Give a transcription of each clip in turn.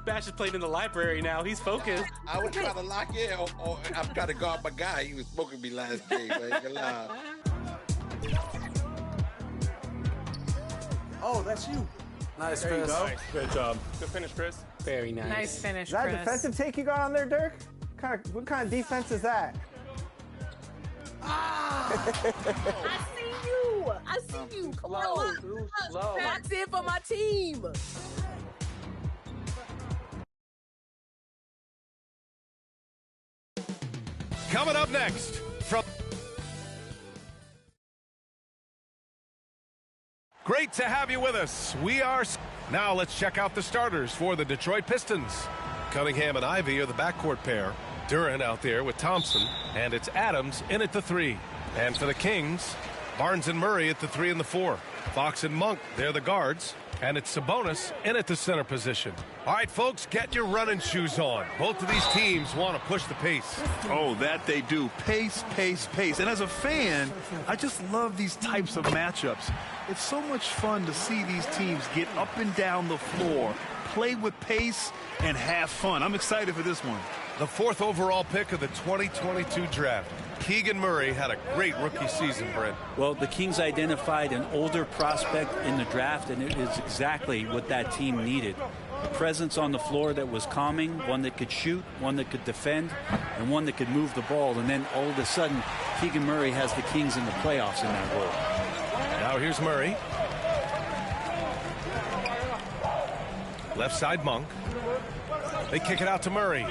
Bash is playing in the library now. He's focused. I was trying to lock in, or I'm trying to guard my guy. He was smoking me last game. I ain't gonna lie. Oh, that's you. Nice, There you Chris. go. Nice. Good job. Good finish, Chris. Very nice. Nice finish, Is that a Chris. defensive take you got on there, Dirk? What kind of defense is that? I see you. I see you. Come on. Low. That's it for my team. Coming up next from... Great to have you with us. Now let's check out the starters for the Detroit Pistons. Cunningham and Ivy are the backcourt pair. Duran out there with Thompson, and it's Adams in at the 3. And for the Kings, Barnes and Murray at the 3 and the 4. Fox and Monk, they're the guards. And it's Sabonis in at the center position. All right, folks, get your running shoes on. Both of these teams want to push the pace. Oh, that they do. Pace, pace, pace. And as a fan, I just love these types of matchups. It's so much fun to see these teams get up and down the floor, play with pace, and have fun. I'm excited for this one. The 4th overall pick of the 2022 draft. Keegan Murray had a great rookie season, Brent. Well, the Kings identified an older prospect in the draft, and it is exactly what that team needed. A presence on the floor that was calming, one that could shoot, one that could defend, and one that could move the ball. And then all of a sudden, Keegan Murray has the Kings in the playoffs in that role. Now here's Murray. Left side Monk. They kick it out to Murray.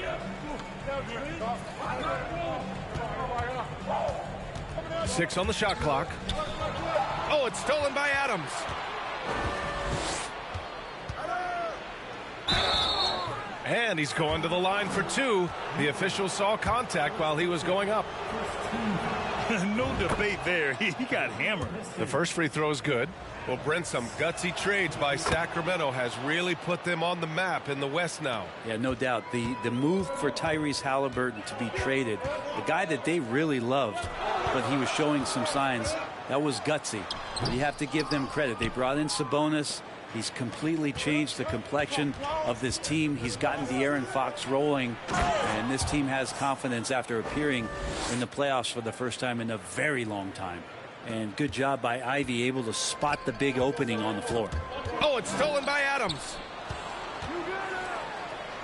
Six on the shot clock. Oh, it's stolen by Adams. And he's going to the line for 2. The official saw contact while he was going up. No debate there. He got hammered. The first free throw is good. Well, Brent, some gutsy trades by Sacramento has really put them on the map in the West now. Yeah, no doubt. The move for Tyrese Halliburton to be traded, the guy that they really loved, but he was showing some signs, that was gutsy. But you have to give them credit. They brought in Sabonis. He's completely changed the complexion of this team. He's gotten De'Aaron Fox rolling, and this team has confidence after appearing in the playoffs for the first time in a very long time. And good job by Ivy, able to spot the big opening on the floor. Oh, it's stolen by Adams.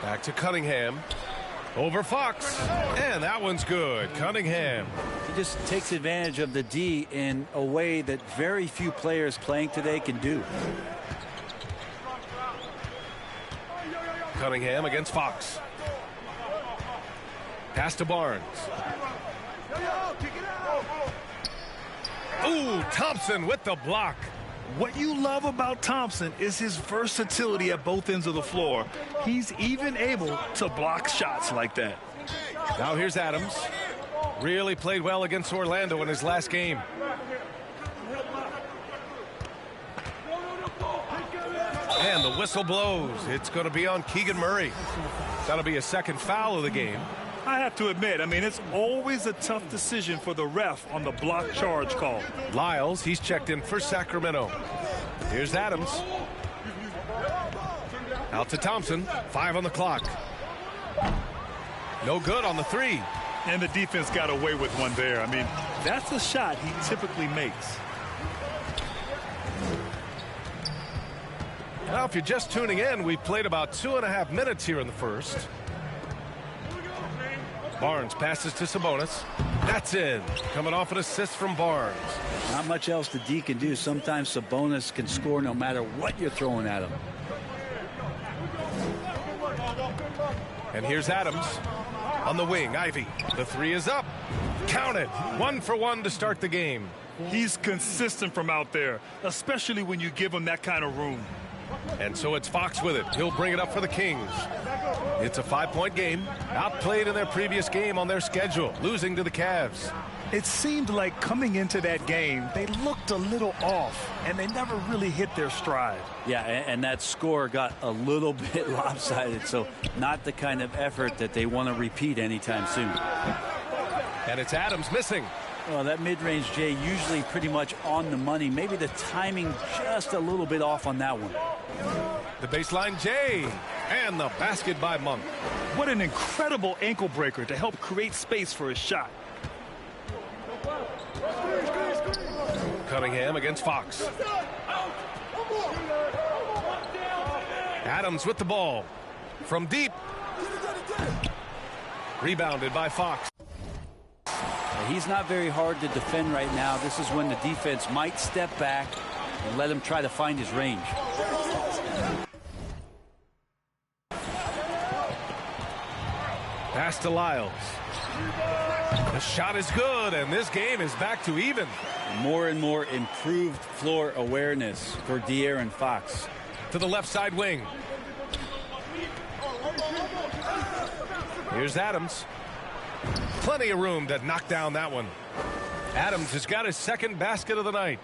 Back to Cunningham. Over Fox. And that one's good. Cunningham. He just takes advantage of the D in a way that very few players playing today can do. Cunningham against Fox. Pass to Barnes. Ooh, Thompson with the block. What you love about Thompson is his versatility at both ends of the floor. He's even able to block shots like that. Now here's Adams. Really played well against Orlando in his last game. And the whistle blows. It's going to be on Keegan Murray. That'll be a second foul of the game. I have to admit, it's always a tough decision for the ref on the block charge call. Lyles, he's checked in for Sacramento. Here's Adams. Out to Thompson. 5 on the clock. No good on the 3. And the defense got away with one there. That's a shot he typically makes. Now, if you're just tuning in, we've played about 2.5 minutes here in the first. Barnes passes to Sabonis. That's in. Coming off an assist from Barnes. Not much else the D can do. Sometimes Sabonis can score no matter what you're throwing at him. And here's Adams on the wing. Ivy. The 3 is up. Count it. 1 for 1 to start the game. He's consistent from out there, especially when you give him that kind of room. And so it's Fox with it. He'll bring it up for the Kings. It's a 5-point game. Outplayed in their previous game on their schedule, losing to the Cavs. It seemed like coming into that game, they looked a little off, and they never really hit their stride. Yeah, and that score got a little bit lopsided, so not the kind of effort that they want to repeat anytime soon. And it's Adams missing. Well, that mid-range, Jay, usually pretty much on the money. Maybe the timing just a little bit off on that one. The baseline J. And the basket by Monk. What an incredible ankle breaker to help create space for his shot. Cunningham against Fox. Adams with the ball. From deep. Rebounded by Fox. He's not very hard to defend right now. This is when the defense might step back and let him try to find his range. Pass to Lyles. The shot is good, and this game is back to even. More and more improved floor awareness for De'Aaron Fox. To the left side wing. Here's Adams. Plenty of room to knock down that one. Adams has got his second basket of the night.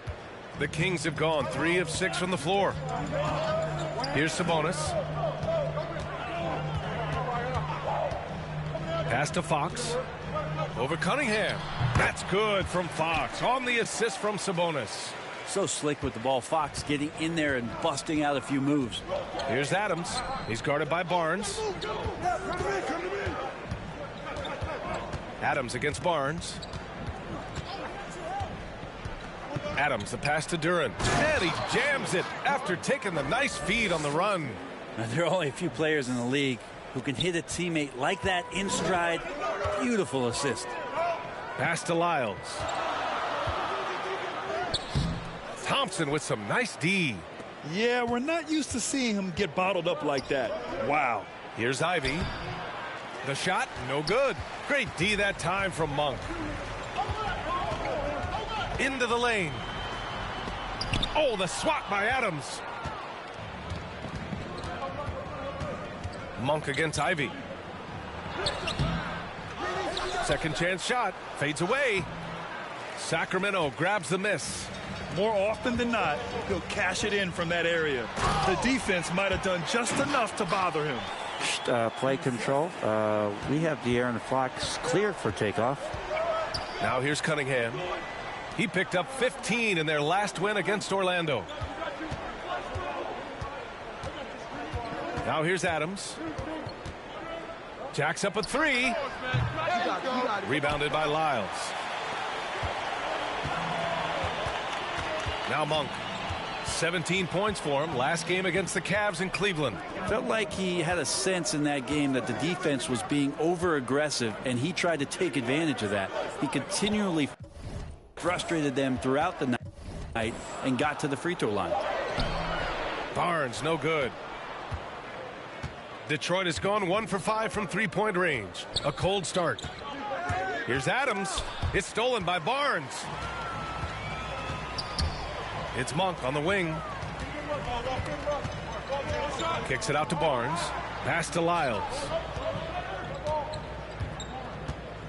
The Kings have gone 3 of 6 from the floor. Here's Sabonis. Pass to Fox. Over Cunningham. That's good from Fox on the assist from Sabonis. So slick with the ball. Fox getting in there and busting out a few moves. Here's Adams. He's guarded by Barnes. Adams against Barnes. Adams, the pass to Duren. And he jams it after taking the nice feed on the run. Now, there are only a few players in the league who can hit a teammate like that in stride. Beautiful assist. Pass to Lyles. Thompson with some nice D. Yeah, we're not used to seeing him get bottled up like that. Wow. Here's Ivy. The shot, no good. Great D that time from Monk. Into the lane. Oh, the swat by Adams. Monk against Ivy. Second chance shot. Fades away. Sacramento grabs the miss. More often than not, he'll cash it in from that area. The defense might have done just enough to bother him. Play control. We have De'Aaron Fox cleared for takeoff. Now here's Cunningham. He picked up 15 in their last win against Orlando. Now here's Adams. Jacks up a 3. Rebounded by Lyles. Now Monk. 17 points for him last game against the Cavs in Cleveland. Felt like he had a sense in that game that the defense was being over aggressive, and he tried to take advantage of that. He continually frustrated them throughout the night and got to the free throw line. Barnes no good. Detroit has gone 1 for 5 from 3-point range. A cold start. Here's Adams. It's stolen by Barnes. It's Monk on the wing. Kicks it out to Barnes. Pass to Lyles.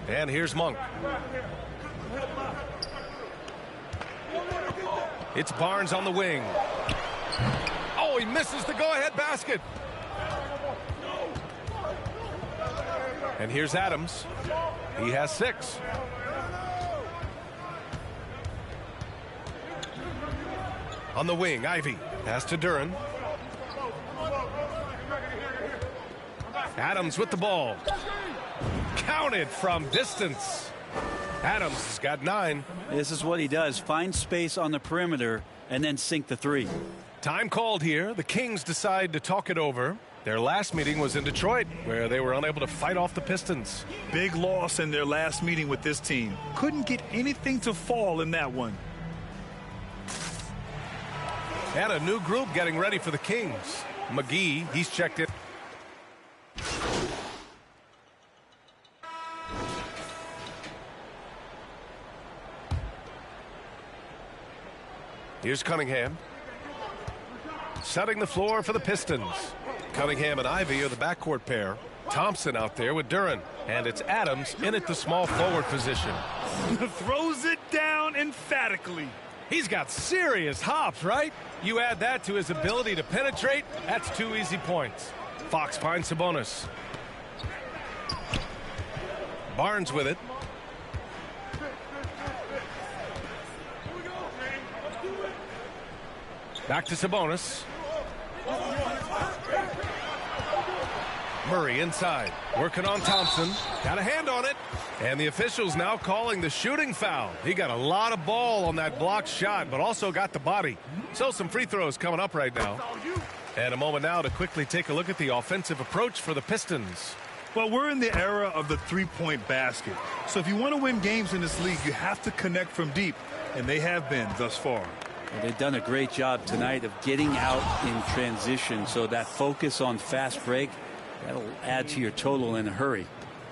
And here's Monk. It's Barnes on the wing. Oh, he misses the go-ahead basket. And here's Adams. He has 6. On the wing, Ivy. Pass to Duren. Adams with the ball. Counted from distance. Adams has got 9. This is what he does. Find space on the perimeter and then sink the 3. Time called here. The Kings decide to talk it over. Their last meeting was in Detroit, where they were unable to fight off the Pistons. Big loss in their last meeting with this team. Couldn't get anything to fall in that one. And a new group getting ready for the Kings. McGee, he's checked in. Here's Cunningham. Setting the floor for the Pistons. Cunningham and Ivy are the backcourt pair. Thompson out there with Duren. And it's Adams in at the small forward position. Throws it down emphatically. He's got serious hops, right? You add that to his ability to penetrate, that's 2 easy points. Fox finds Sabonis. Barnes with it. Back to Sabonis. Murray inside, working on Thompson. Got a hand on it. And the officials now calling the shooting foul. He got a lot of ball on that blocked shot, but also got the body. So some free throws coming up right now. And a moment now to quickly take a look at the offensive approach for the Pistons. Well, we're in the era of the three-point basket. So if you want to win games in this league, you have to connect from deep. And they have been thus far. Well, they've done a great job tonight of getting out in transition. So that focus on fast break, that'll add to your total in a hurry.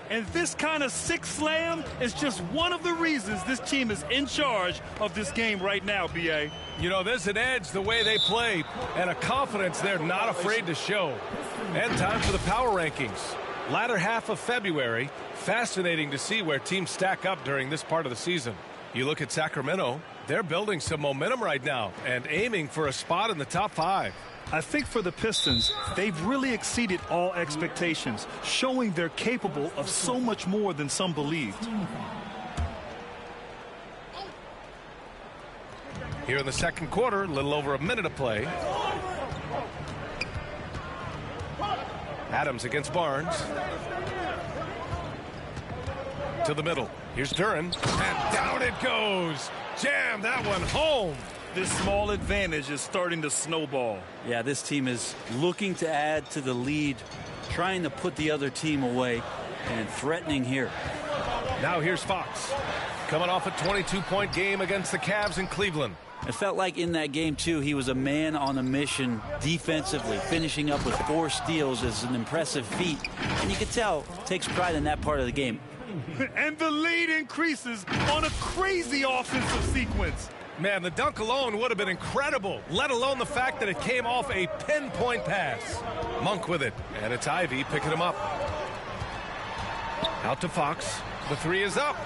And this kind of six slam is just one of the reasons this team is in charge of this game right now, B.A. You know, there's an edge the way they play and a confidence they're not afraid to show. And time for the power rankings. Latter half of February, fascinating to see where teams stack up during this part of the season. You look at Sacramento, they're building some momentum right now and aiming for a spot in the top 5. I think for the Pistons, they've really exceeded all expectations, showing they're capable of so much more than some believed. Here in the second quarter, a little over a minute of play. Adams against Barnes. To the middle. Here's Duren. And down it goes. Jam that one home. This small advantage is starting to snowball. Yeah, this team is looking to add to the lead, trying to put the other team away, and threatening here. Now here's Fox. Coming off a 22-point game against the Cavs in Cleveland. It felt like in that game, too, he was a man on a mission defensively. Finishing up with 4 steals is an impressive feat. And you can tell, takes pride in that part of the game. And the lead increases on a crazy offensive sequence. Man, the dunk alone would have been incredible, let alone the fact that it came off a pinpoint pass. Monk with it, and it's Ivy picking him up. Out to Fox. The 3 is up.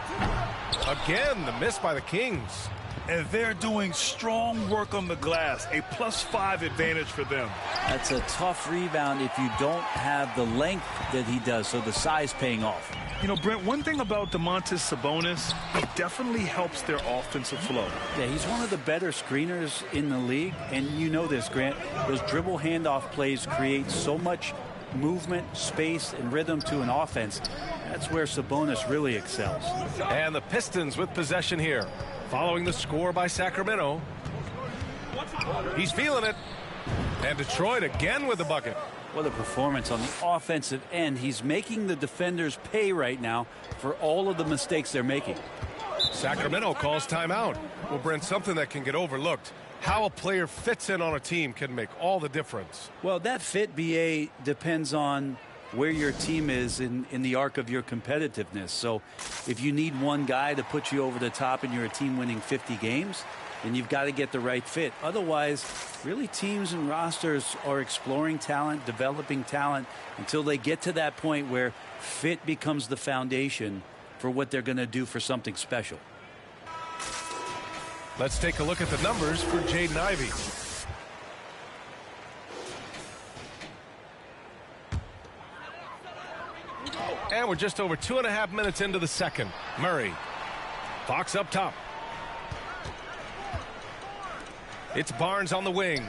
Again, the miss by the Kings. And they're doing strong work on the glass, a +5 advantage for them. That's a tough rebound if you don't have the length that he does, so the size paying off. You know, Brent, one thing about Domantas Sabonis, he definitely helps their offensive flow. Yeah, he's one of the better screeners in the league, and you know this, Grant. Those dribble handoff plays create so much movement, space, and rhythm to an offense. That's where Sabonis really excels. And the Pistons with possession here. Following the score by Sacramento. He's feeling it. And Detroit again with the bucket. What a performance on the offensive end. He's making the defenders pay right now for all of the mistakes they're making. Sacramento calls timeout. Well, Brent, something that can get overlooked. How a player fits in on a team can make all the difference. Well, that fit, BA, depends on where your team is in the arc of your competitiveness. So if you need one guy to put you over the top and you're a team winning 50 games, then you've got to get the right fit. Otherwise, really teams and rosters are exploring talent, developing talent until they get to that point where fit becomes the foundation for what they're going to do for something special. Let's take a look at the numbers for Jaden Ivey. And we're just over 2.5 minutes into the second. Murray. Fox up top. It's Barnes on the wing.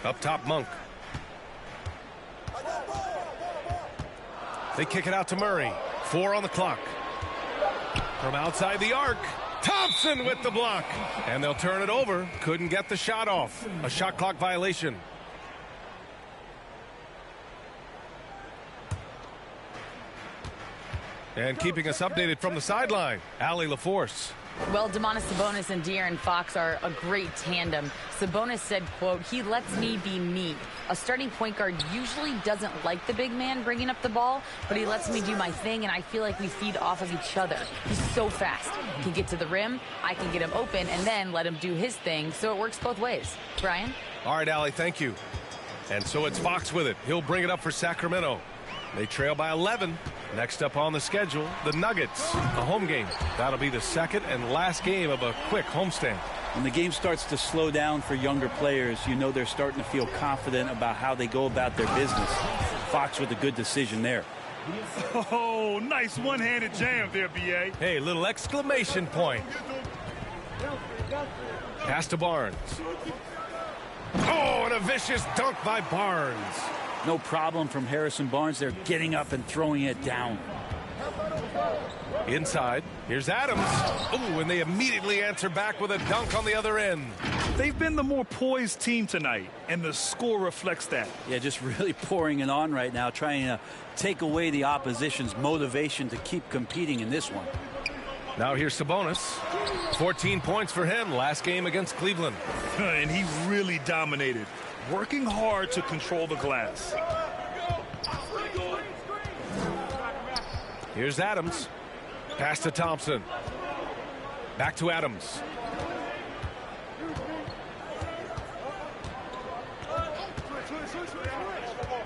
Up top, Monk. They kick it out to Murray. 4 on the clock. From outside the arc, Thompson with the block. And they'll turn it over. Couldn't get the shot off. A shot clock violation. And keeping us updated from the sideline, Allie LaForce. Well, Domantas Sabonis and De'Aaron Fox are a great tandem. Sabonis said, quote, "He lets me be me. A starting point guard usually doesn't like the big man bringing up the ball, but he lets me do my thing, and I feel like we feed off of each other. He's so fast. He can get to the rim, I can get him open, and then let him do his thing, so it works both ways." Brian? All right, Allie, thank you. And so it's Fox with it. He'll bring it up for Sacramento. They trail by 11. Next up on the schedule, the Nuggets, a home game. That'll be the second and last game of a quick homestand. When the game starts to slow down for younger players, you know they're starting to feel confident about how they go about their business. Fox with a good decision there. Oh, nice one-handed jam there, B.A. Hey, little exclamation point. Pass to Barnes. Oh, and a vicious dunk by Barnes. No problem from Harrison Barnes. They're getting up and throwing it down. Inside, here's Adams. Oh, and they immediately answer back with a dunk on the other end. They've been the more poised team tonight, and the score reflects that. Yeah, just really pouring it on right now, trying to take away the opposition's motivation to keep competing in this one. Now here's Sabonis. 14 points for him last game against Cleveland. And he really dominated, working hard to control the glass. Here's Adams. Pass to Thompson. Back to Adams.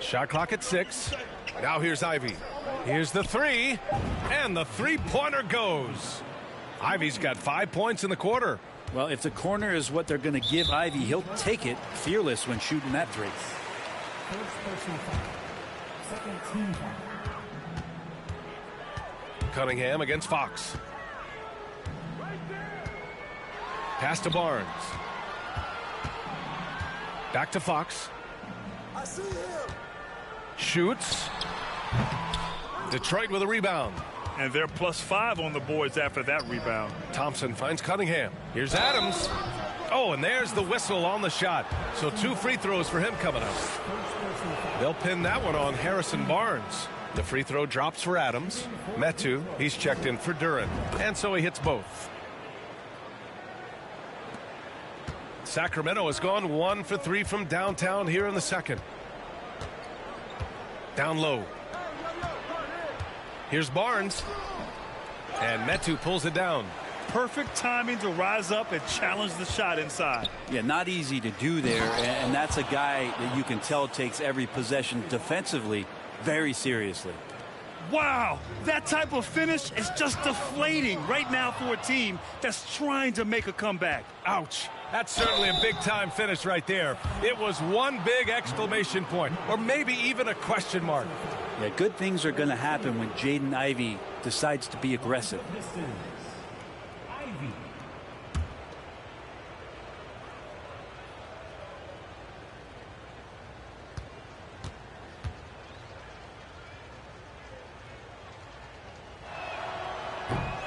Shot clock at 6. Now here's Ivy. Here's the three. And the three-pointer goes. Ivy's got 5 points in the quarter. Well, if the corner is what they're going to give Ivy, he'll take it fearless when shooting that three. Cunningham against Fox. Pass to Barnes. Back to Fox. Shoots. Detroit with a rebound. And they're +5 on the boards after that rebound. Thompson finds Cunningham. Here's Adams. Oh, and there's the whistle on the shot. So 2 free throws for him coming up. They'll pin that one on Harrison Barnes. The free throw drops for Adams. Metu, he's checked in for Duren. And so he hits both. Sacramento has gone 1 for 3 from downtown here in the second. Down low. Here's Barnes. And Metu pulls it down. Perfect timing to rise up and challenge the shot inside. Yeah, not easy to do there. And that's a guy that you can tell takes every possession defensively very seriously. Wow, that type of finish is just deflating right now for a team that's trying to make a comeback. Ouch. That's certainly a big-time finish right there. It was one big exclamation point, or maybe even a question mark. Yeah, good things are going to happen when Jaden Ivey decides to be aggressive.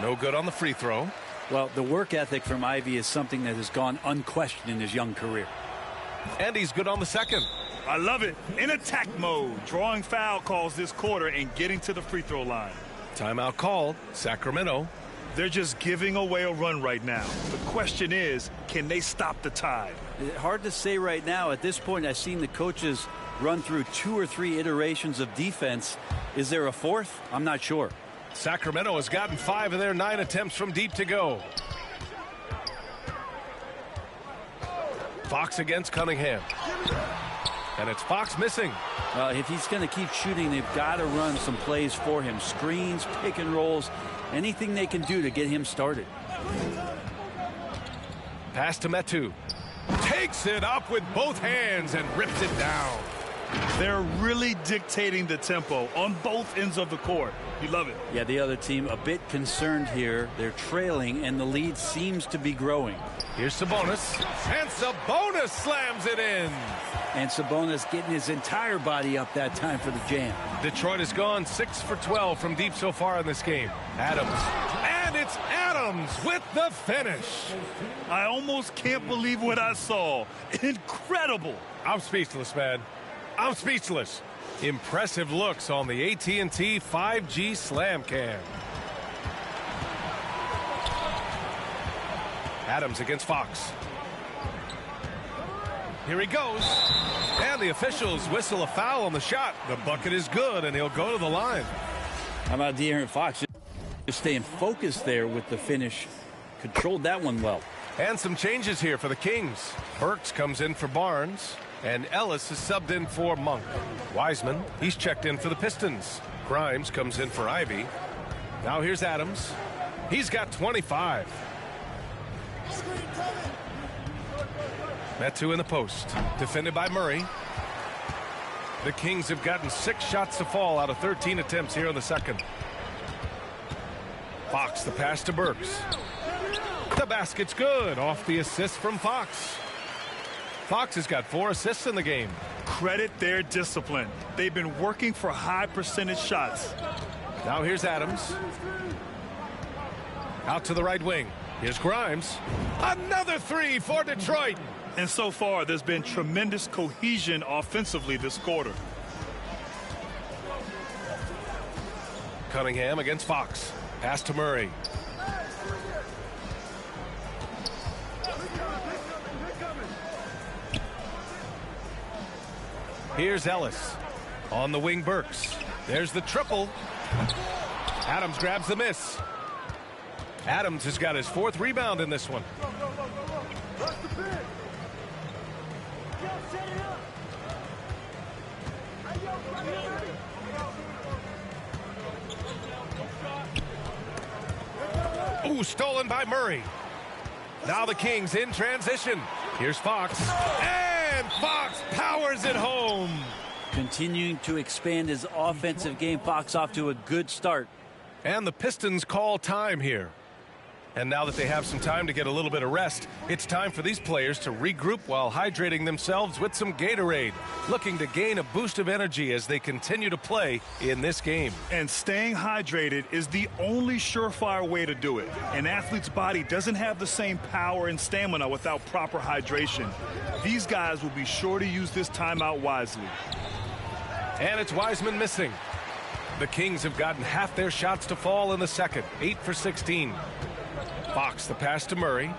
No good on the free throw. Well, the work ethic from Ivey is something that has gone unquestioned in his young career. And he's good on the second. I love it. In attack mode, drawing foul calls this quarter and getting to the free throw line. Timeout called. Sacramento. They're just giving away a run right now. The question is, can they stop the tide? Hard to say right now. At this point, I've seen the coaches run through 2 or 3 iterations of defense. Is there a fourth? I'm not sure. Sacramento has gotten 5 of their 9 attempts from deep to go. Fox against Cunningham. And it's Fox missing. If he's going to keep shooting, they've got to run some plays for him. Screens, pick and rolls, anything they can do to get him started. Pass to Metu. Takes it up with both hands and rips it down. They're really dictating the tempo on both ends of the court. You love it. Yeah, the other team a bit concerned here. They're trailing, and the lead seems to be growing. Here's Sabonis. And Sabonis slams it in. And Sabonis getting his entire body up that time for the jam. Detroit has gone 6 for 12 from deep so far in this game. Adams. And it's Adams with the finish. I almost can't believe what I saw. Incredible. I'm speechless, man. I'm speechless. Impressive looks on the AT&T 5G Slam Cam. Adams against Fox. Here he goes. And the officials whistle a foul on the shot. The bucket is good, and he'll go to the line. How about De'Aaron Fox? Just staying focused there with the finish. Controlled that one well. And some changes here for the Kings. Burks comes in for Barnes. And Ellis is subbed in for Monk. Wiseman, he's checked in for the Pistons. Grimes comes in for Ivy. Now here's Adams. He's got 25. Metu in the post. Defended by Murray. The Kings have gotten 6 shots to fall out of 13 attempts here in the second. Fox, the pass to Burks. The basket's good off the assist from Fox. Fox has got 4 assists in the game. Credit their discipline. They've been working for high percentage shots. Now here's Adams. Out to the right wing. Here's Grimes. Another three for Detroit. And so far, there's been tremendous cohesion offensively this quarter. Cunningham against Fox. Pass to Murray. Here's Ellis. On the wing, Burks. There's the triple. Adams grabs the miss. Adams has got his 4th rebound in this one. Ooh, stolen by Murray. Now the Kings in transition. Here's Fox. And Fox powers it home. Continuing to expand his offensive game. Fox off to a good start. And the Pistons call time here. And now that they have some time to get a little bit of rest, it's time for these players to regroup while hydrating themselves with some Gatorade, looking to gain a boost of energy as they continue to play in this game. And staying hydrated is the only surefire way to do it. An athlete's body doesn't have the same power and stamina without proper hydration. These guys will be sure to use this timeout wisely. And it's Wiseman missing. The Kings have gotten half their shots to fall in the second, 8 for 16. Fox, the pass to Murray.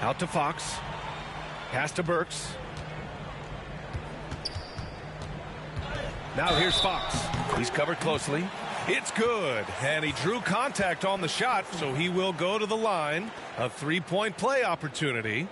Out to Fox. Pass to Burks. Now here's Fox. He's covered closely. It's good. And he drew contact on the shot, so he will go to the line. A 3-point play opportunity.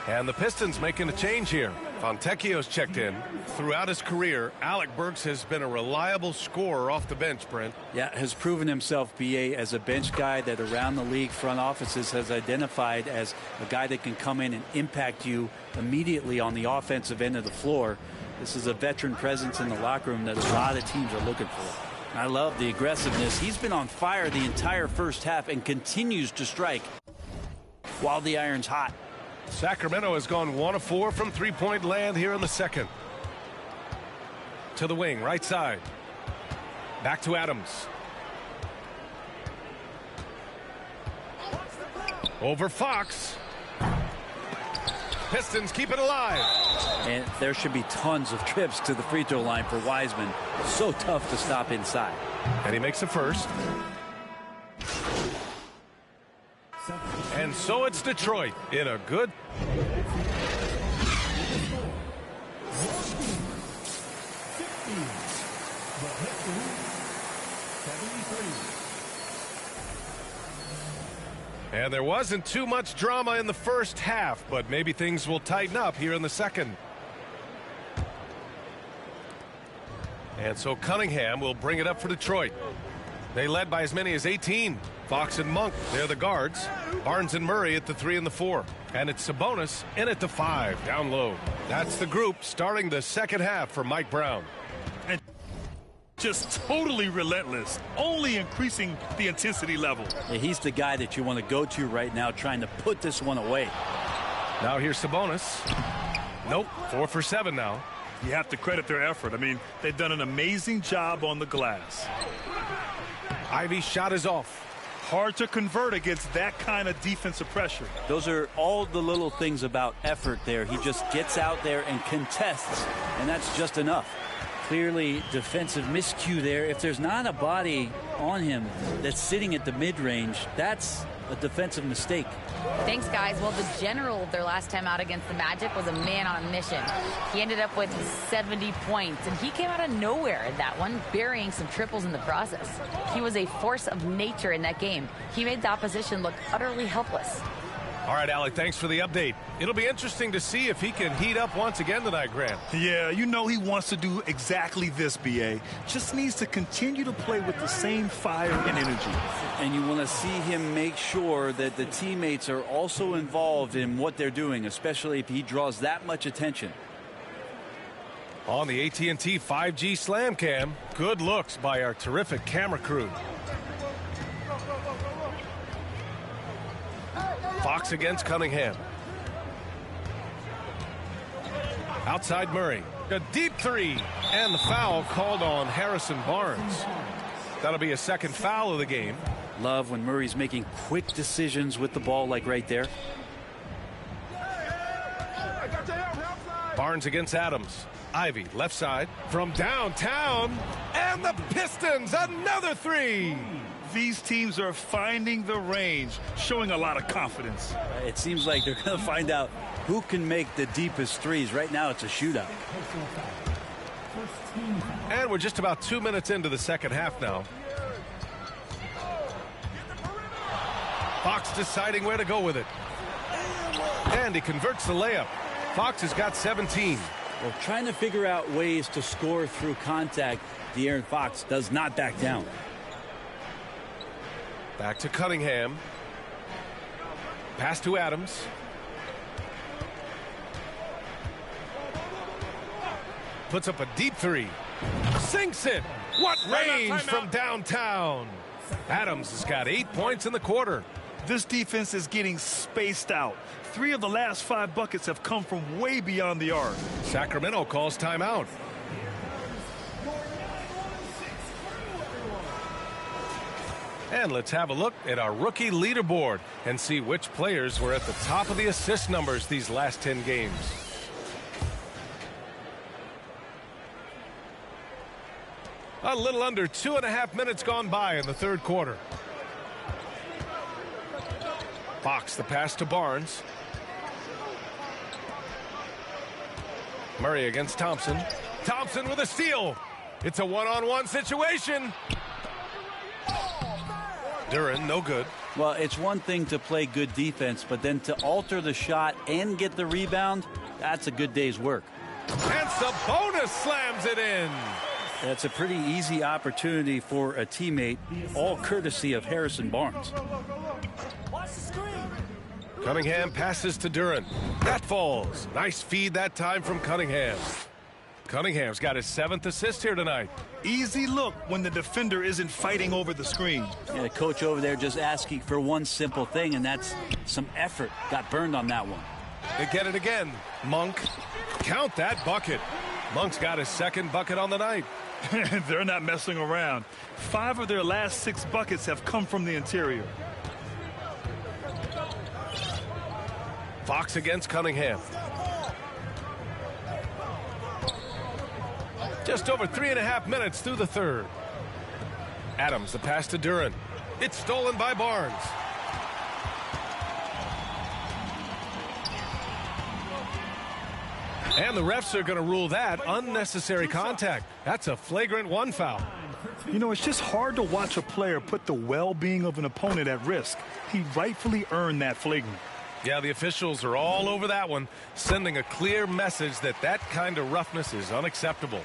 And the Pistons making a change here. Fontecchio's checked in. Throughout his career, Alec Burks has been a reliable scorer off the bench, Brent. Yeah, has proven himself, B.A., as a bench guy that around the league front offices has identified as a guy that can come in and impact you immediately on the offensive end of the floor. This is a veteran presence in the locker room that a lot of teams are looking for. I love the aggressiveness. He's been on fire the entire first half and continues to strike while the iron's hot. Sacramento has gone 1 of 4 from 3-point land here in the second. To the wing, right side. Back to Adams. Over Fox. Pistons keep it alive. And there should be tons of trips to the free throw line for Wiseman. So tough to stop inside. And he makes a first. And so it's Detroit in a good. And there wasn't too much drama in the first half, but maybe things will tighten up here in the second. And so Cunningham will bring it up for Detroit. They led by as many as 18. Fox and Monk, they're the guards. Barnes and Murray at the 3 and the 4. And it's Sabonis in at the 5, down low. That's the group starting the second half for Mike Brown. And just totally relentless, only increasing the intensity level. Yeah, he's the guy that you want to go to right now, trying to put this one away. Now here's Sabonis. Nope, 4 for 7 now. You have to credit their effort. I mean, they've done an amazing job on the glass. Ivy's shot is off. Hard to convert against that kind of defensive pressure. Those are all the little things about effort there. He just gets out there and contests, and that's just enough. Clearly defensive miscue there. If there's not a body on him that's sitting at the mid-range, that's a defensive mistake. Thanks, guys. Well, the general their last time out against the Magic was a man on a mission. He ended up with 70 points, and he came out of nowhere in that one, burying some triples in the process. He was a force of nature in that game. He made the opposition look utterly helpless. All right, Alec, thanks for the update. It'll be interesting to see if he can heat up once again tonight, Grant. Yeah, you know he wants to do exactly this, B.A. Just needs to continue to play with the same fire and energy. And you want to see him make sure that the teammates are also involved in what they're doing, especially if he draws that much attention. On the AT&T 5G Slam Cam, good looks by our terrific camera crew. Fox against Cunningham. Outside Murray. A deep three. And the foul called on Harrison Barnes. That'll be a second foul of the game. Love when Murray's making quick decisions with the ball like right there. Barnes against Adams. Ivy, left side, from downtown, and the Pistons, another three. These teams are finding the range, showing a lot of confidence. It seems like they're going to find out who can make the deepest threes. Right now, it's a shootout. And we're just about 2 minutes into the second half now. Fox deciding where to go with it. And he converts the layup. Fox has got 17. Well, trying to figure out ways to score through contact, De'Aaron Fox does not back down. Back to Cunningham. Pass to Adams. Puts up a deep three. Sinks it. What range from downtown. Adams has got 8 points in the quarter. This defense is getting spaced out. 3 of the last 5 buckets have come from way beyond the arc. Sacramento calls timeout. And let's have a look at our rookie leaderboard and see which players were at the top of the assist numbers these last 10 games. A little under 2.5 minutes gone by in the third quarter. Fox the pass to Barnes. Murray against Thompson. Thompson with a steal. It's a one-on-one situation. Duren, no good. Well, it's one thing to play good defense, but then to alter the shot and get the rebound, that's a good day's work. And Sabonis slams it in. That's a pretty easy opportunity for a teammate, all courtesy of Harrison Barnes. Cunningham passes to Duren. That falls. Nice feed that time from Cunningham. Cunningham's got his 7th assist here tonight. Easy look when the defender isn't fighting over the screen. Yeah, the coach over there just asking for one simple thing, and that's some effort. Got burned on that one. They get it again. Monk. Count that bucket. Monk's got his 2nd bucket on the night. They're not messing around. 5 of their last 6 buckets have come from the interior. Fox against Cunningham. Just over 3.5 minutes through the third. Adams, the pass to Duren. It's stolen by Barnes. And the refs are going to rule that unnecessary contact. That's a flagrant 1 foul. You know, it's just hard to watch a player put the well-being of an opponent at risk. He rightfully earned that flagrant. Yeah, the officials are all over that one, sending a clear message that that kind of roughness is unacceptable.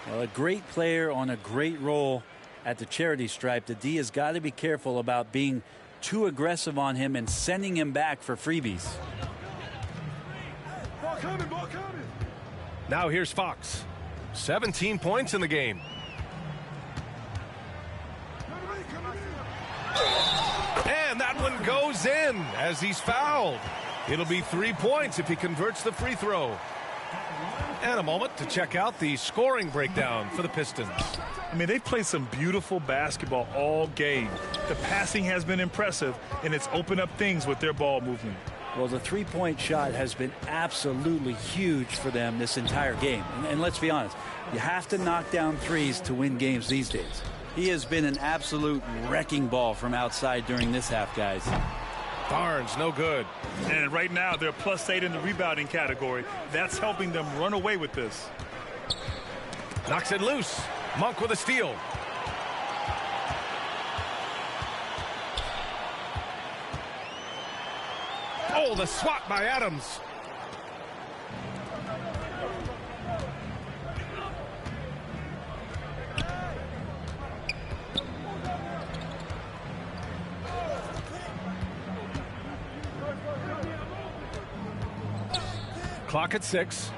Well, a great player on a great role at the charity stripe. The D has got to be careful about being too aggressive on him and sending him back for freebies. Ball coming, ball coming. Now here's Fox. 17 points in the game. And that one goes in as he's fouled. It'll be 3 points if he converts the free throw. And a moment to check out the scoring breakdown for the Pistons. I mean, they've played some beautiful basketball all game. The passing has been impressive, and it's opened up things with their ball movement. Well, the three-point shot has been absolutely huge for them this entire game. And let's be honest, you have to knock down threes to win games these days. He has been an absolute wrecking ball from outside during this half, guys. Barnes, no good. And right now, they're +8 in the rebounding category. That's helping them run away with this. Knocks it loose. Monk with a steal. Oh, the swat by Adams. Clock at 6.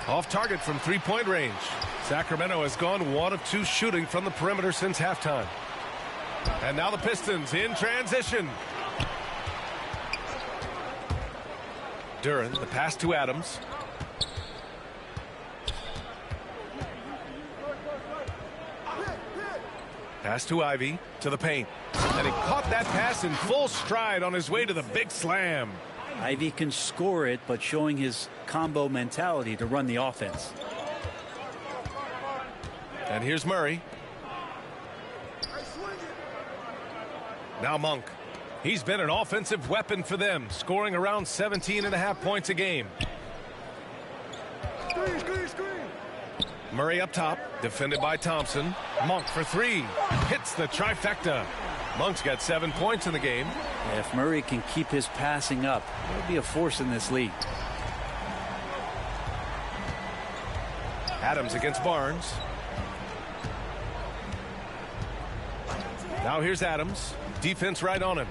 Off target from three-point range. Sacramento has gone 1 of 2 shooting from the perimeter since halftime. And now the Pistons in transition. Duran, the pass to Adams. Pass to Ivy, to the paint. And he caught that pass in full stride on his way to the big slam. Ivy can score it, but showing his combo mentality to run the offense. And here's Murray. Now Monk. He's been an offensive weapon for them, scoring around 17.5 points a game. Murray up top, defended by Thompson. Monk for three. Hits the trifecta. Monk's got 7 points in the game. Yeah, if Murray can keep his passing up, he'll be a force in this league. Adams against Barnes. Now here's Adams. Defense right on him.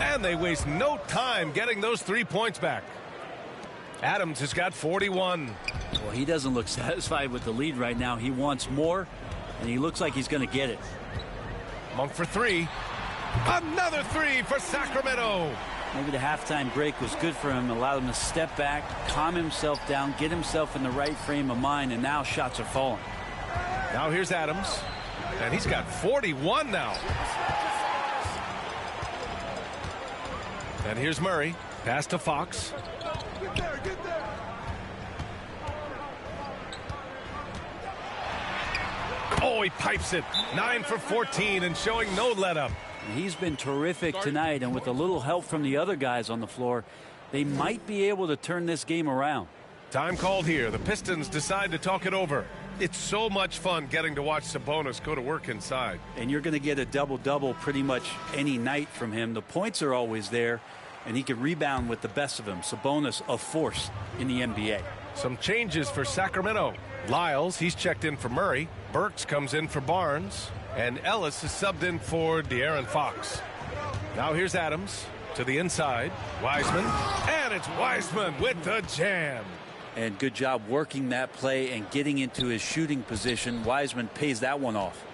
And they waste no time getting those 3 points back. Adams has got 41. Well, he doesn't look satisfied with the lead right now. He wants more, and he looks like he's going to get it. Monk for three. Another three for Sacramento. Maybe the halftime break was good for him, allowed him to step back, calm himself down, get himself in the right frame of mind, and now shots are falling. Now here's Adams, and he's got 41 now. And here's Murray. Pass to Fox. Oh, he pipes it. 9 for 14 and showing no let up. He's been terrific tonight, and with a little help from the other guys on the floor, they might be able to turn this game around. Time called here. The Pistons decide to talk it over. It's so much fun getting to watch Sabonis go to work inside. And you're going to get a double-double pretty much any night from him. The points are always there, and he can rebound with the best of them. Sabonis, a force in the NBA. Some changes for Sacramento. Lyles, he's checked in for Murray. Burks comes in for Barnes. And Ellis is subbed in for De'Aaron Fox. Now here's Adams to the inside. Wiseman. And it's Wiseman with the jam. And good job working that play and getting into his shooting position. Wiseman pays that one off.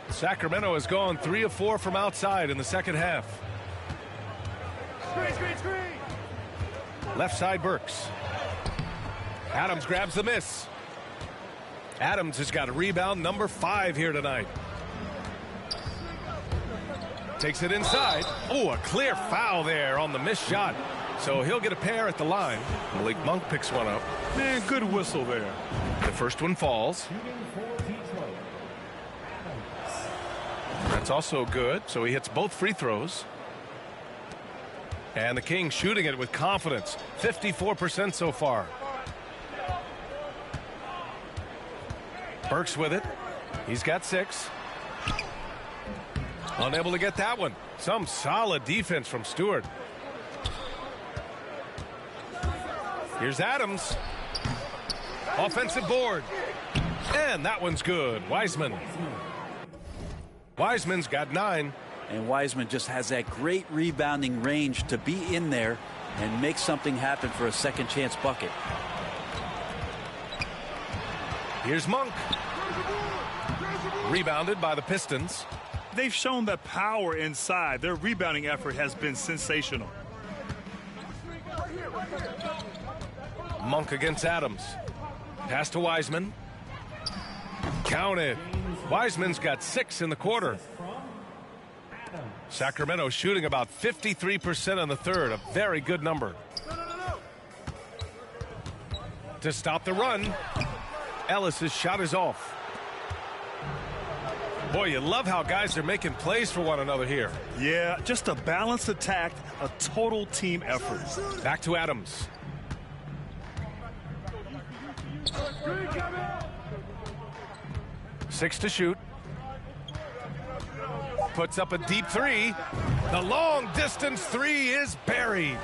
Sacramento has gone 3 of 4 from outside in the second half. Left side Burks. Adams grabs the miss. Adams has got a rebound number 5 here tonight. Takes it inside. Oh, a clear foul there on the missed shot. So he'll get a pair at the line. Malik Monk picks one up. Man, good whistle there. The first one falls. That's also good. So he hits both free throws. And the Kings shooting it with confidence. 54% so far. Burks with it. He's got 6. Unable to get that one. Some solid defense from Stewart. Here's Adams. Offensive board. And that one's good. Wiseman. Wiseman's got 9. And Wiseman just has that great rebounding range to be in there and make something happen for a second chance bucket. Here's Monk. Rebounded by the Pistons. They've shown that power inside. Their rebounding effort has been sensational. Monk against Adams. Pass to Wiseman. Counted. Wiseman's got 6 in the quarter. Sacramento shooting about 53% in the third. A very good number. To stop the run, Ellis's shot is off. Boy, you love how guys are making plays for one another here. Yeah, just a balanced attack, a total team effort. Back to Adams. Six to shoot. Puts up a deep 3. The long distance 3 is buried.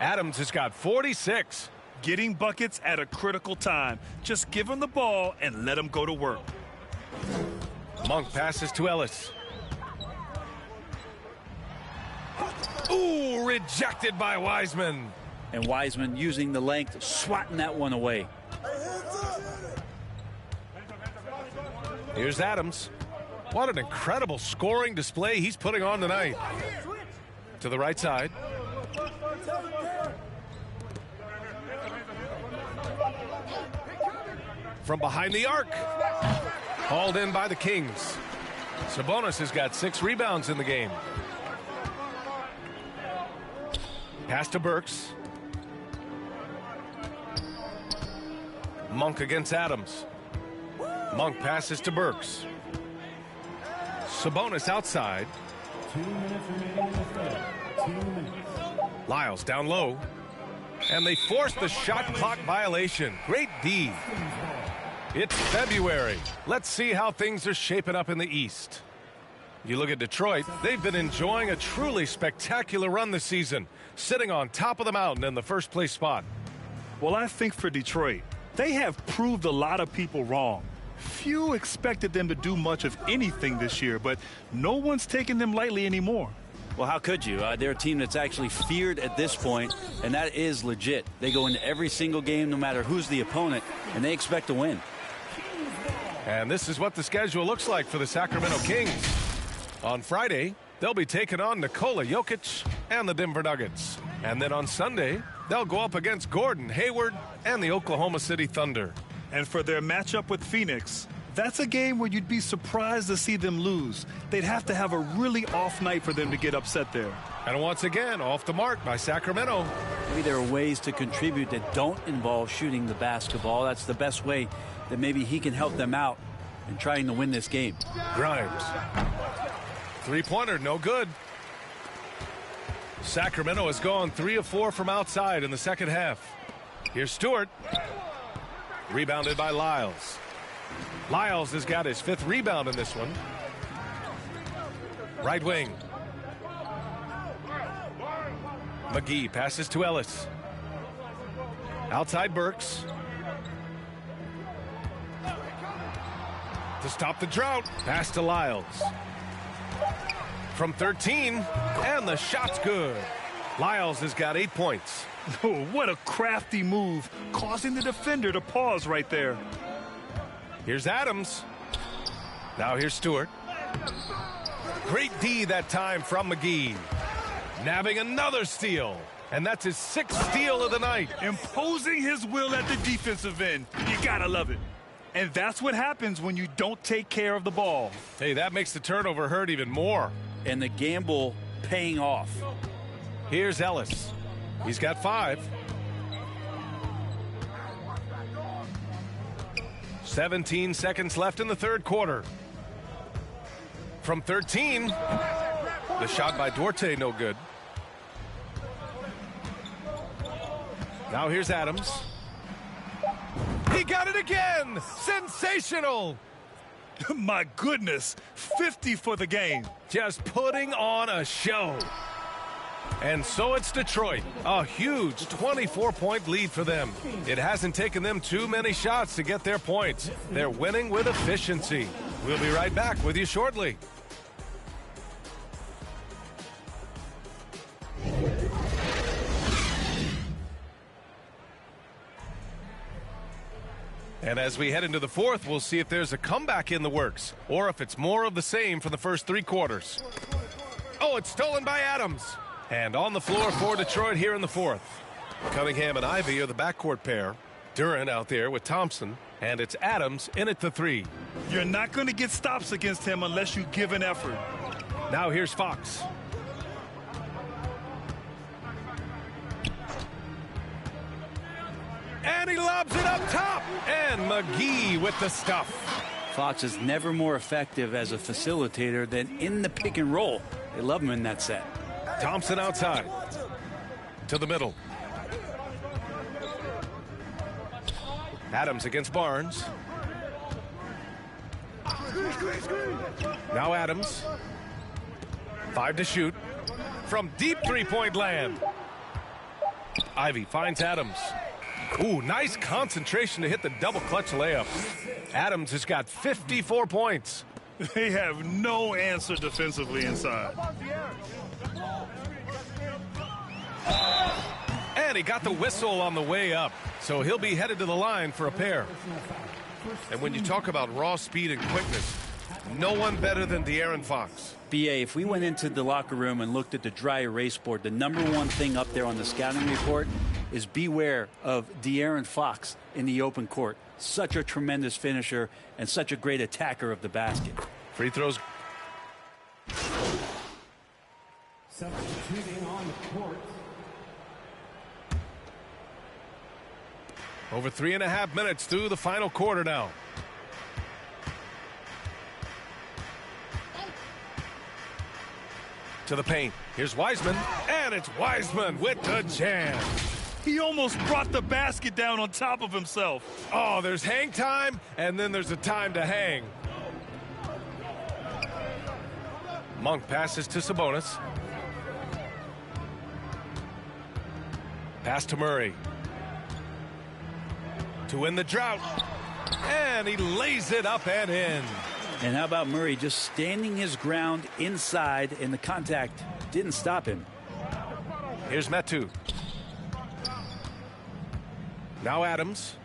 Adams has got 46. Getting buckets at a critical time. Just give him the ball and let him go to work. Monk passes to Ellis. Ooh, rejected by Wiseman. And Wiseman using the length, swatting that one away. Here's Adams. What an incredible scoring display he's putting on tonight. To the right side. from behind the arc. Hauled in by the Kings. Sabonis has got 6 rebounds in the game. Pass to Burks. Monk against Adams. Monk passes to Burks. Sabonis outside. 2 minutes remaining in the third. 2 minutes. Lyles down low. And they force the shot clock violation. Great D. It's February. Let's see how things are shaping up in the East. You look at Detroit, they've been enjoying a truly spectacular run this season, sitting on top of the mountain in the first place spot. Well, I think for Detroit, they have proved a lot of people wrong. Few expected them to do much of anything this year, but no one's taking them lightly anymore. Well, how could you? They're a team that's actually feared at this point, and that is legit. They go into every single game, no matter who's the opponent, and they expect to win. And this is what the schedule looks like for the Sacramento Kings. On Friday, they'll be taking on Nikola Jokic and the Denver Nuggets. And then on Sunday, they'll go up against Gordon Hayward and the Oklahoma City Thunder. And for their matchup with Phoenix, that's a game where you'd be surprised to see them lose. They'd have to have a really off night for them to get upset there. And once again, off the mark by Sacramento. Maybe there are ways to contribute that don't involve shooting the basketball. That's the best way that maybe he can help them out in trying to win this game. Grimes. Three-pointer, no good. Sacramento has gone 3 of 4 from outside in the second half. Here's Stewart. Rebounded by Lyles. Lyles has got his 5th rebound in this one. Right wing. McGee passes to Ellis. Outside Burks. To stop the drought. Pass to Lyles. From 13, and the shot's good. Lyles has got 8 points. Oh, what a crafty move, causing the defender to pause right there. Here's Adams. Now here's Stewart. Great D that time from McGee. Nabbing another steal. And that's his 6th steal of the night. Imposing his will at the defensive end. You gotta love it. And that's what happens when you don't take care of the ball. Hey, that makes the turnover hurt even more. And the gamble paying off. Here's Ellis. He's got 5. 17 seconds left in the third quarter. From 13, the shot by Duarte, no good. Now here's Adams. He got it again! Sensational! My goodness, 50 for the game. Just putting on a show. And so it's Detroit. A huge 24-point lead for them. It hasn't taken them too many shots to get their points. They're winning with efficiency. We'll be right back with you shortly. And as we head into the fourth, we'll see if there's a comeback in the works or if it's more of the same for the first 3 quarters. Oh, it's stolen by Adams. And on the floor for Detroit here in the fourth. Cunningham and Ivey are the backcourt pair. Duren out there with Thompson. And it's Adams in at the 3. You're not going to get stops against him unless you give an effort. Now here's Fox. And he lobs it up top. And McGee with the stuff. Fox is never more effective as a facilitator than in the pick and roll. They love him in that set. Thompson outside. To the middle. Adams against Barnes. Now Adams. 5 to shoot. From deep three-point land. Ivey finds Adams. Ooh, nice concentration to hit the double clutch layup. Adams has got 54 points. They have no answer defensively inside. And he got the whistle on the way up. So he'll be headed to the line for a pair. And when you talk about raw speed and quickness, no one better than De'Aaron Fox. BA, if we went into the locker room and looked at the dry erase board, the #1 thing up there on the scouting report is beware of De'Aaron Fox in the open court. Such a tremendous finisher and such a great attacker of the basket. Free throws. Substituting on the court. Over 3.5 minutes through the final quarter now. To the paint. Here's Wiseman, and it's Wiseman with the jam. He almost brought the basket down on top of himself. Oh, there's hang time, and then there's a time to hang. Monk passes to Sabonis. Pass to Murray. To win the drought. And he lays it up and in. And how about Murray just standing his ground inside, and the contact didn't stop him. Here's Metu. Now Adams.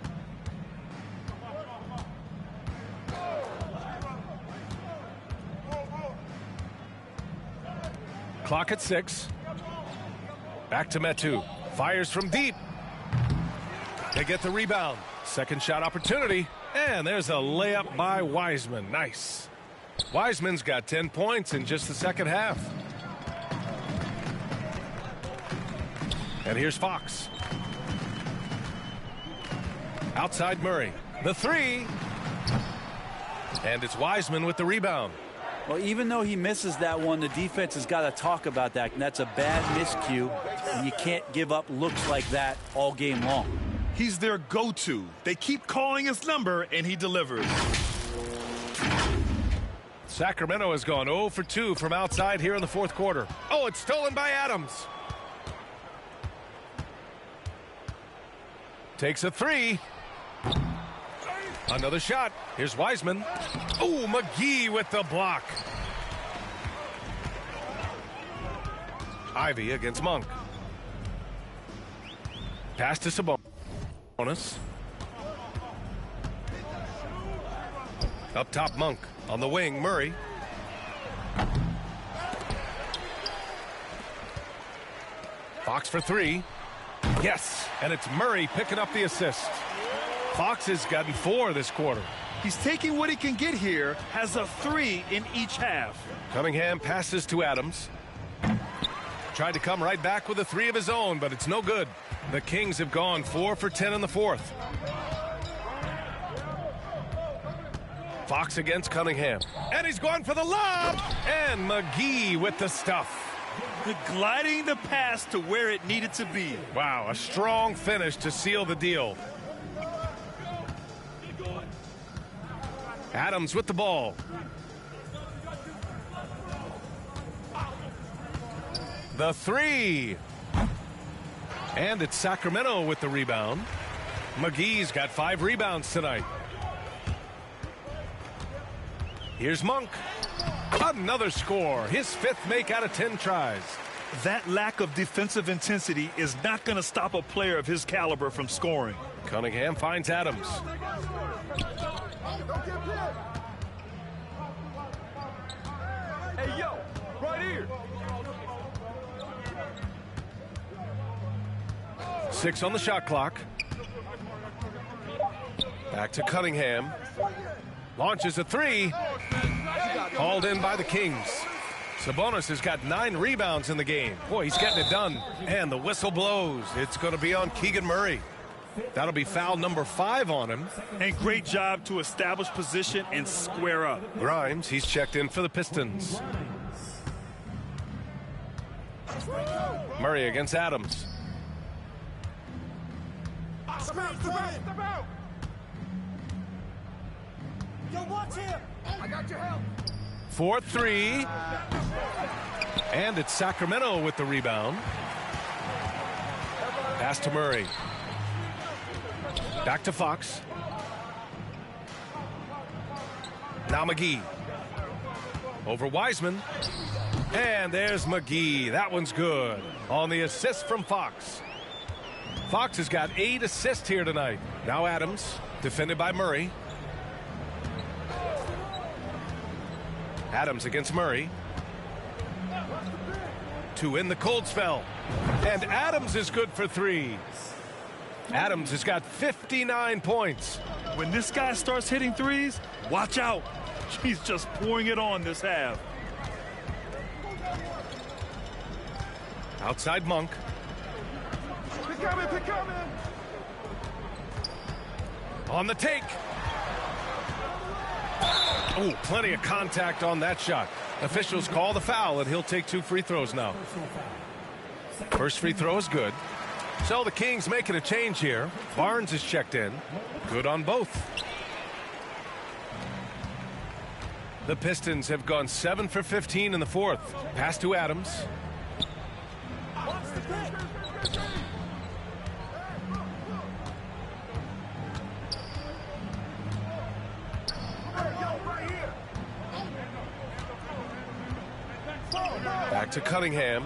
Clock at 6. Back to Metu. Fires from deep. They get the rebound. Second shot opportunity. And there's a layup by Wiseman. Nice. Wiseman's got 10 points in just the second half. And here's Fox. Outside Murray. The three. And it's Wiseman with the rebound. Well, even though he misses that one, the defense has got to talk about that. And that's a bad miscue. And you can't give up looks like that all game long. He's their go-to. They keep calling his number, and he delivers. Sacramento has gone 0 for 2 from outside here in the fourth quarter. Oh, it's stolen by Adams. Takes a three. Another shot. Here's Wiseman. Oh, McGee with the block. Ivy against Monk. Pass to Sabonis. Up top, Monk. On the wing, Murray. Fox for three. Yes, and it's Murray picking up the assist. Fox has gotten 4 this quarter. He's taking what he can get here, has a 3 in each half. Cunningham passes to Adams. Tried to come right back with a 3 of his own, but it's no good. The Kings have gone 4 for 10 in the fourth. Fox against Cunningham. And he's going for the lob. And McGee with the stuff. Gliding the pass to where it needed to be. Wow, a strong finish to seal the deal. Adams with the ball. The three. And it's Sacramento with the rebound. McGee's got 5 rebounds tonight. Here's Monk. Another score. His 5th make out of 10 tries. That lack of defensive intensity is not going to stop a player of his caliber from scoring. Cunningham finds Adams. Hey, yo, right here. 6 on the shot clock. Back to Cunningham. Launches a 3. Hauled in by the Kings. Sabonis has got 9 rebounds in the game. Boy, he's getting it done. And the whistle blows. It's going to be on Keegan Murray. That'll be foul number 5 on him. And great job to establish position and square up. Grimes, he's checked in for the Pistons. Murray against Adams. Step out. Yo, watch him. I got your help. 4-3. And it's Sacramento with the rebound. Pass to Murray. Back to Fox. Now McGee. Over Wiseman. And there's McGee. That one's good. On the assist from Fox. Fox has got 8 assists here tonight. Now Adams. Defended by Murray. Adams against Murray. 2 in the cold spell. And Adams is good for 3. Adams has got 59 points. When this guy starts hitting threes, watch out. He's just pouring it on this half. Outside Monk. Pick coming. On the take. Oh, plenty of contact on that shot. Officials call the foul, and he'll take 2 free throws now. First free throw is good. So the Kings making a change here. Barnes is checked in. Good on both. The Pistons have gone 7 for 15 in the fourth. Pass to Adams. Back to Cunningham.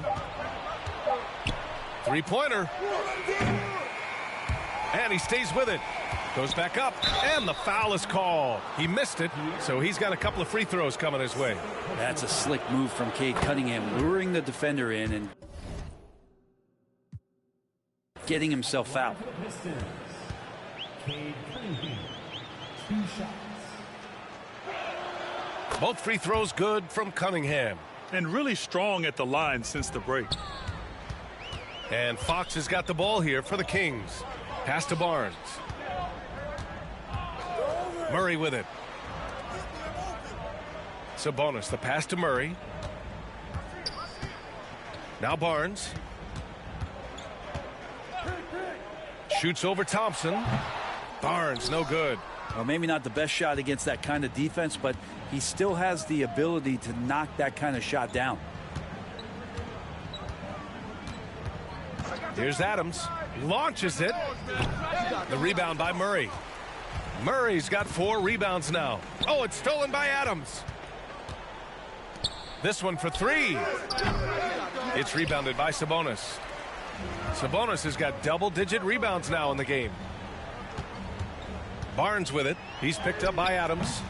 Three-pointer. And he stays with it. Goes back up, and the foul is called. He missed it, so he's got a couple of free throws coming his way. That's a slick move from Cade Cunningham, luring the defender in and getting himself out. Cade Cunningham, 2 shots. Both free throws good from Cunningham. And really strong at the line since the break. And Fox has got the ball here for the Kings. Pass to Barnes. Murray with it. Sabonis, the pass to Murray. Now Barnes. Shoots over Thompson. Barnes, no good. Well, maybe not the best shot against that kind of defense, but he still has the ability to knock that kind of shot down. Here's Adams. Launches it. The rebound by Murray. Murray's got 4 rebounds now. Oh, it's stolen by Adams. This one for 3. It's rebounded by Sabonis. Sabonis has got double-digit rebounds now in the game. Barnes with it. He's picked up by Adams.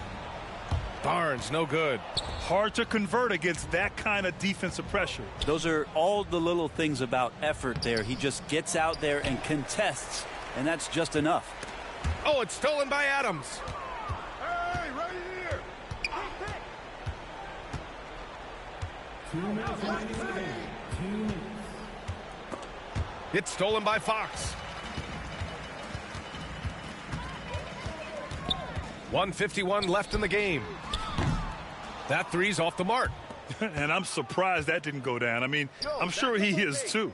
Barnes, no good. Hard to convert against that kind of defensive pressure. Those are all the little things about effort there. He just gets out there and contests, and that's just enough. Oh, it's stolen by Adams. Hey, right here. 2 minutes remaining in the game. 2 minutes. It's stolen by Fox. 1:51 left in the game. That three's off the mark. And I'm surprised that didn't go down. I mean, I'm sure he is too.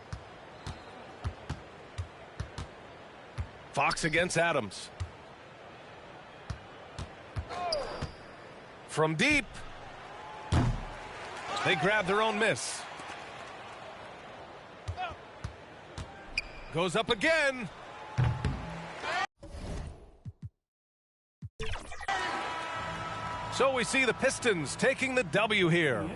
Fox against Adams. From deep. They grab their own miss. Goes up again. So we see the Pistons taking the W here.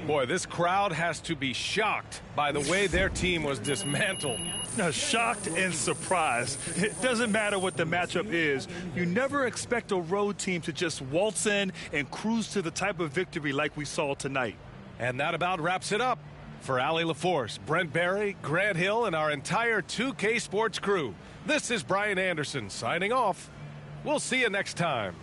Boy, this crowd has to be shocked by the way their team was dismantled. Now, shocked and surprised. It doesn't matter what the matchup is. You never expect a road team to just waltz in and cruise to the type of victory like we saw tonight. And that about wraps it up. For Allie LaForce, Brent Barry, Grant Hill, and our entire 2K Sports crew, this is Brian Anderson signing off. We'll see you next time.